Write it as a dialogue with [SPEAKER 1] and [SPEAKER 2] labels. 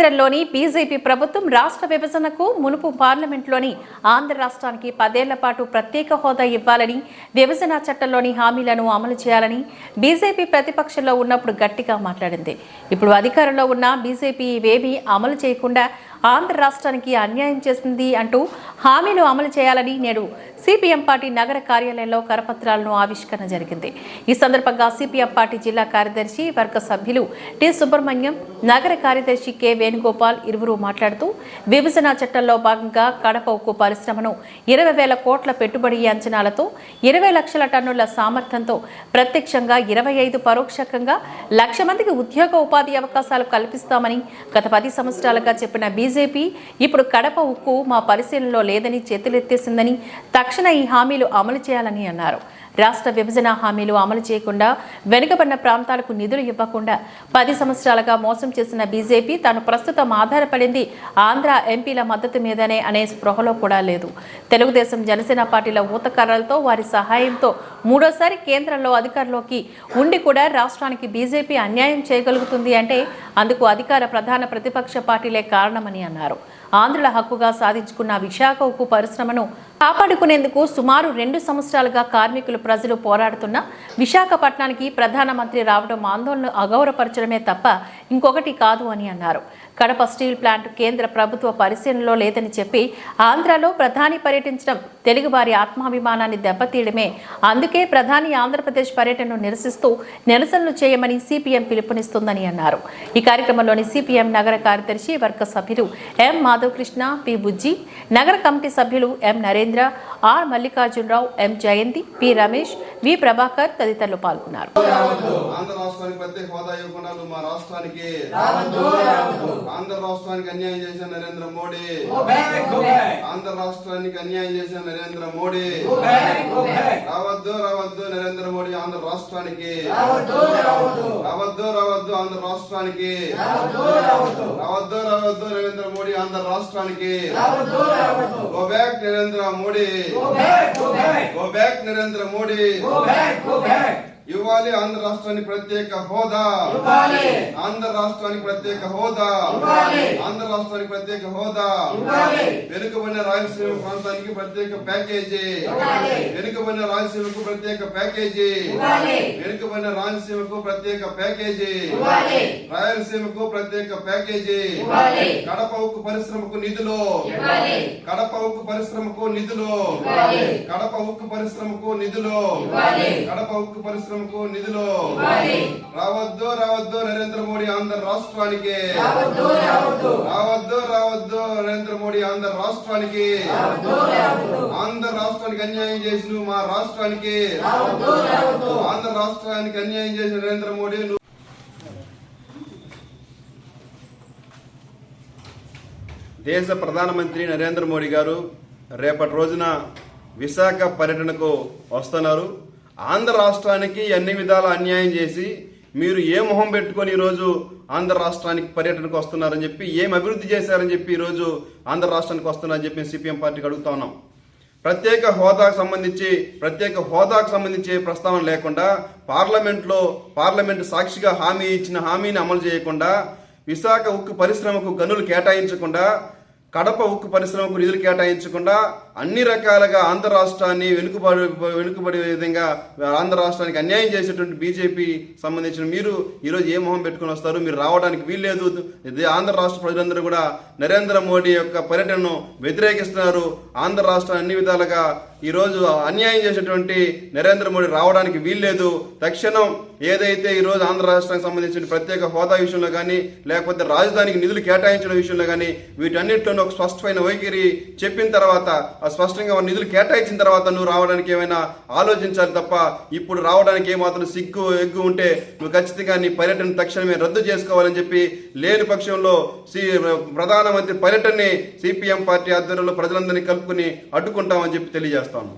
[SPEAKER 1] కేంద్రంలోని బీజేపీ ప్రభుత్వం రాష్ట్ర విభజనకు మునుపు పార్లమెంట్లోని ఆంధ్ర రాష్ట్రానికి 10 ఏళ్ల పాటు ప్రత్యేక హోదా ఇవ్వాలని, విభజన చట్టంలోని హామీలను అమలు చేయాలని బీజేపీ ప్రతిపక్షంలో ఉన్నప్పుడు గట్టిగా మాట్లాడింది. ఇప్పుడు అధికారంలో ఉన్న బీజేపీ ఇవేమీ అమలు చేయకుండా ఆంధ్ర రాష్ట్రానికి అన్యాయం చేసింది అంటూ హామీలు అమలు చేయాలని నేడు సిపిఎం పార్టీ నగర కార్యాలయంలో కరపత్రాలను ఆవిష్కరణ జరిగింది. ఈ సందర్భంగా సిపిఎం పార్టీ జిల్లా కార్యదర్శి వర్గ సభ్యులు టి సుబ్రహ్మణ్యం, నగర కార్యదర్శి కె వేణుగోపాల్ ఇరువురు మాట్లాడుతూ విభజన చట్టంలో భాగంగా కడప ఉక్కు పరిశ్రమను 20,000 కోట్ల పెట్టుబడి అంచనాలతో 20 లక్షల టన్నుల సామర్థ్యంతో ప్రత్యక్షంగా 25 పరోక్షంగా 1,00,000 మందికి ఉద్యోగ ఉపాధి అవకాశాలు కల్పిస్తామని గత 10 సంవత్సరాలుగా చెప్పిన బీజేపీ ఇప్పుడు కడప ఉక్కు మా పరిశీలనలో లేదని చేతులెత్తేసిందని, తక్షణ ఈ హామీలు అమలు చేయాలని అన్నారు. రాష్ట్ర విభజన హామీలు అమలు చేయకుండా వెనుకబడిన ప్రాంతాలకు నిధులు ఇవ్వకుండా 10 సంవత్సరాలుగా మోసం చేసిన బీజేపీ తాను ప్రస్తుతం ఆధారపడింది ఆంధ్ర ఎంపీల మద్దతు మీదనే అనే స్పృహలో కూడా లేదు. తెలుగుదేశం, జనసేన పార్టీల ఊతకర్రలతో వారి సహాయంతో మూడోసారి కేంద్రంలో అధికారంలోకి ఉండి కూడా రాష్ట్రానికి బీజేపీ అన్యాయం చేయగలుగుతుంది అంటే అందుకు అధికార ప్రధాన ప్రతిపక్ష పార్టీలే కారణమని అన్నారు. ఆంధ్రుల హక్కుగా సాధించుకున్న విశాఖ ఉక్కు పరిశ్రమను కాపాడుకునేందుకు సుమారు 2 సంవత్సరాలుగా కార్మికులు, ప్రజలు పోరాడుతున్న విశాఖపట్నానికి ప్రధానమంత్రి రావడం ఆందోళనను అగౌరవపరచడమే తప్ప ఇంకొకటి కాదు అని అన్నారు. కడప స్టీల్ ప్లాంట్ కేంద్ర ప్రభుత్వ పరిశీలనలో లేదని చెప్పి ఆంధ్రలో ప్రధాని పర్యటించడం తెలుగువారి ఆత్మాభిమానాన్ని దెబ్బతీయడమే. అందుకే ప్రధాని ఆంధ్రప్రదేశ్ పర్యటనను నిరసిస్తూ నిరసనలు చేయమని సిపిఎం పిలుపునిస్తుందని అన్నారు. ఈ కార్యక్రమంలోని సిపిఎం నగర కార్యదర్శి వర్గ సభ్యులు ఎం మాధవకృష్ణ, పి బుజ్జి, నగర కమిటీ సభ్యులు M Narendra, R Mallikarjunarao, M Jayanthi, P Ramesh, V Prabhakar తదితరులు పాల్గొన్నారు.
[SPEAKER 2] ఆంధ్ర రాష్ట్రానికి అన్యాయం చేసిన నరేంద్ర మోడీ, ఆంధ్ర రాష్ట్రానికి అన్యాయం చేసిన నరేంద్ర మోడీ, రావద్దు రావద్దు నరేంద్ర మోడీ ఆంధ్ర రాష్ట్రానికి, రావద్దు రావద్దు ఆంధ్ర రాష్ట్రానికి, రావద్దు రావద్దు నరేంద్ర మోడీ ఆంధ్ర రాష్ట్రానికి, go back Narendra Modi, go back Narendra Modi, ఇవ్వాలి ఆంధ్ర రాష్ట్రానికి ప్రత్యేక హోదా, ఆంధ్ర రాష్ట్రానికి ప్రత్యేక హోదా, ఆంధ్ర రాష్ట్రానికి ప్రత్యేక హోదా, వెనుకబడిన రాయలసీమ ప్రాంతానికి ప్రత్యేక ప్యాకేజీ, వెనుకబడిన రాయలసీమకు ప్రత్యేక ప్యాకేజీ, వెనుకబడిన రాయలసీమకు ప్రత్యేక ప్యాకేజీ, రాయలసీమకు ప్రత్యేక ప్యాకేజీ, కడప ఉక్కు పరిశ్రమకు నిధులు, కడప ఉక్కు పరిశ్రమకు నిధులు, కడప ఉక్కు పరిశ్రమకు నిధులు, కడప ఉక్కు పరిశ్రమ నిధులు, రావద్దు రావద్దు నరేంద్ర మోడీ ఆంధ్ర రాష్ట్రానికి, రావద్దు రావద్దు నరేంద్ర మోడీ ఆంధ్ర రాష్ట్రానికి, ఆంధ్ర రాష్ట్రానికి అన్యాయం చేసిన మా రాష్ట్రానికి, ఆంధ్ర రాష్ట్రానికి అన్యాయం చేసిన నరేంద్ర మోడీ. దేశ ప్రధానమంత్రి నరేంద్ర మోడీ గారు రేపటి రోజున విశాఖ పర్యటనకు వస్తున్నారు. ఆంధ్ర రాష్ట్రానికి అన్ని విధాల అన్యాయం చేసి మీరు ఏ మొహం పెట్టుకొని ఈరోజు ఆంధ్ర రాష్ట్రానికి పర్యటనకు వస్తున్నారని చెప్పి, ఏం అభివృద్ధి చేశారని చెప్పి ఈరోజు ఆంధ్ర రాష్ట్రానికి వస్తున్నారని చెప్పి సిపిఎం పార్టీకి అడుగుతా ఉన్నాం. ప్రత్యేక హోదాకు సంబంధించి ప్రస్తావన లేకుండా పార్లమెంటు సాక్షిగా హామీ ఇచ్చిన హామీని అమలు చేయకుండా, విశాఖ ఉక్కు పరిశ్రమకు గనులు కేటాయించకుండా, కడప ఉక్కు పరిశ్రమకు నిధులు కేటాయించకుండా అన్ని రకాలుగా ఆంధ్ర రాష్ట్రాన్ని వెనుకబడే విధంగా ఆంధ్ర రాష్ట్రానికి అన్యాయం చేసేటువంటి బీజేపీ సంబంధించిన మీరు ఈరోజు ఏ మొహం పెట్టుకుని వస్తారు? మీరు రావడానికి వీల్లేదు. ఆంధ్ర రాష్ట్ర ప్రజలందరూ కూడా నరేంద్ర మోడీ యొక్క పర్యటనను వ్యతిరేకిస్తున్నారు. ఆంధ్ర రాష్ట్రాన్ని అన్ని విధాలుగా ఈరోజు అన్యాయం చేసేటువంటి నరేంద్ర మోడీ రావడానికి వీల్లేదు. తక్షణం ఏదైతే ఈరోజు ఆంధ్ర రాష్ట్రానికి సంబంధించిన ప్రత్యేక హోదా విషయంలో కానీ, లేకపోతే రాజధానికి నిధులు కేటాయించడం విషయంలో కానీ, వీటన్నిటిలోనూ ఒక స్పష్టమైన వైఖరి చెప్పిన తర్వాత, స్పష్టంగా నిధులు కేటాయించిన తర్వాత నువ్వు రావడానికి ఏమైనా ఆలోచించాలి తప్ప ఇప్పుడు రావడానికి ఏమాత్రం ఎగ్గు ఉంటే నువ్వు ఖచ్చితంగా నీ పర్యటన తక్షణమే రద్దు చేసుకోవాలని చెప్పి, లేని పక్షంలో ప్రధానమంత్రి పర్యటనని సిపిఎం పార్టీ ఆధ్వర్యంలో ప్రజలందరినీ కలుపుకుని అడ్డుకుంటామని చెప్పి తెలియజేస్తాను.